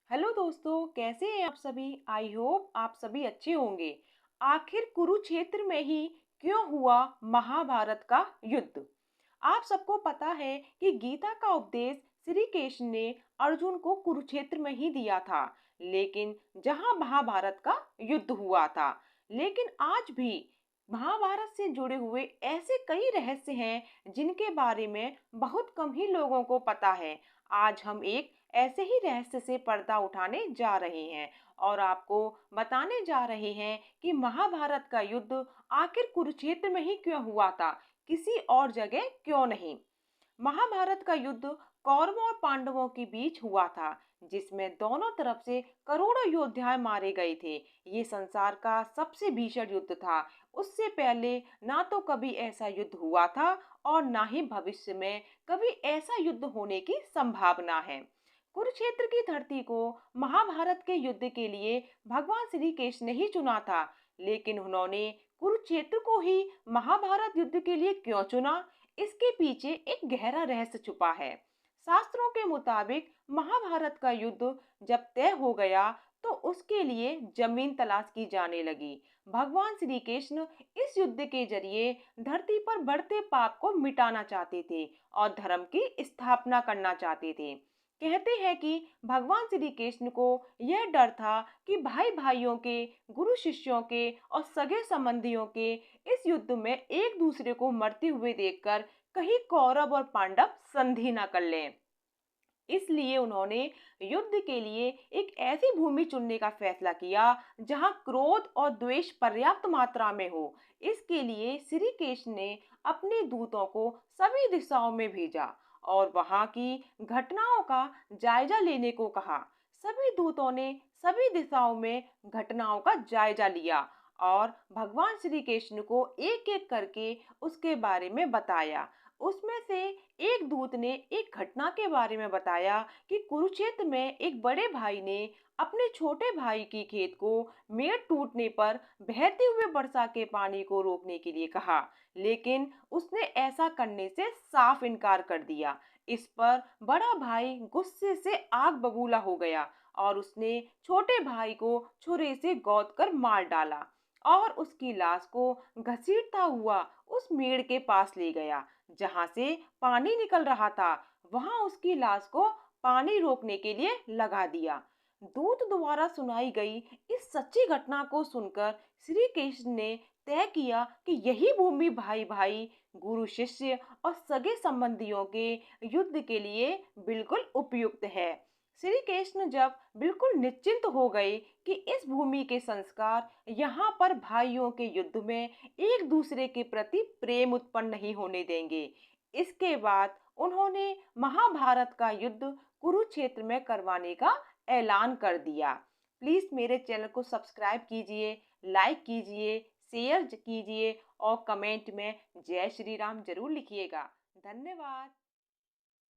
Hello दोस्तों, कैसे हैं आप सभी। आई होप आप सभी अच्छे होंगे। आखिर कुरुक्षेत्र में ही क्यों हुआ महाभारत का युद्ध। आप सबको पता है कि गीता का उपदेश श्री कृष्ण ने अर्जुन को कुरुक्षेत्र में ही दिया था, लेकिन जहां महाभारत का युद्ध हुआ था। लेकिन आज भी महाभारत से जुड़े हुए ऐसे कई रहस्य हैं जिनके बारे में बहुत कम ही लोगों को पता है। आज हम एक ऐसे ही रहस्य से पर्दा उठाने जा रहे हैं और आपको बताने जा रहे हैं कि महाभारत का युद्ध आखिर कुरुक्षेत्र में ही क्यों हुआ था, किसी और जगह क्यों नहीं। महाभारत का युद्ध कौरवों और पांडवों के बीच हुआ था, जिसमें दोनों तरफ से करोड़ों योद्धा मारे गए थे। ये संसार का सबसे भीषण युद्ध था। उससे पहले ना तो कभी ऐसा युद्ध हुआ था और ना ही भविष्य में कभी ऐसा युद्ध होने की संभावना है। कुरुक्षेत्र की धरती को महाभारत के युद्ध के लिए भगवान श्री कृष्ण ने ही चुना था, लेकिन उन्होंने कुरुक्षेत्र को ही महाभारत युद्ध के लिए क्यों चुना, इसके पीछे एक गहरा रहस्य छुपा है। शास्त्रों के मुताबिक महाभारत का युद्ध जब तय हो गया तो उसके लिए जमीन तलाश की जाने लगी। भगवान श्री कृष्ण इस युद्ध के जरिए धरती पर बढ़ते पाप को मिटाना चाहते थे और धर्म की स्थापना करना चाहते थे। कहते हैं कि भगवान श्री कृष्ण को यह डर था कि भाई भाइयों के, गुरु शिष्यों के और सगे संबंधियों के इस युद्ध में एक दूसरे को मरते हुए देखकर कहीं कौरव और पांडव संधि न कर लें। इसलिए उन्होंने युद्ध के लिए एक ऐसी भूमि चुनने का फैसला किया जहां क्रोध और द्वेष पर्याप्त मात्रा में हो। इसके लिए श्री कृष्ण ने अपने दूतों को सभी दिशाओं में भेजा और वहां की घटनाओं का जायजा लेने को कहा। सभी दूतों ने सभी दिशाओं में घटनाओं का जायजा लिया और भगवान श्री कृष्ण को एक एक करके उसके बारे में बताया। उसमें से एक दूत ने एक घटना के बारे में बताया कि कुरुक्षेत्र में एक बड़े भाई ने अपने छोटे भाई की खेत को मेड़ टूटने पर बहते हुए वर्षा के पानी को रोकने के लिए कहा, लेकिन उसने ऐसा करने से साफ इनकार कर दिया। इस पर बड़ा भाई गुस्से से आग बबूला हो गया और उसने छोटे भाई को छुरे से गोद कर मार डाला और उसकी लाश को घसीटता हुआ उस मेड़ के पास ले गया जहां से पानी निकल रहा था। वहां उसकी लाश को पानी रोकने के लिए लगा दिया। दूत द्वारा सुनाई गई इस सच्ची घटना को सुनकर श्री कृष्ण ने तय किया कि यही भूमि भाई भाई, गुरु शिष्य और सगे संबंधियों के युद्ध के लिए बिल्कुल उपयुक्त है। श्री कृष्ण जब बिल्कुल निश्चिंत हो गए कि इस भूमि के संस्कार यहाँ पर भाइयों के युद्ध में एक दूसरे के प्रति प्रेम उत्पन्न नहीं होने देंगे, इसके बाद उन्होंने महाभारत का युद्ध कुरुक्षेत्र में करवाने का ऐलान कर दिया। प्लीज मेरे चैनल को सब्सक्राइब कीजिए, लाइक कीजिए, शेयर कीजिए और कमेंट में जय श्री राम जरूर लिखिएगा। धन्यवाद।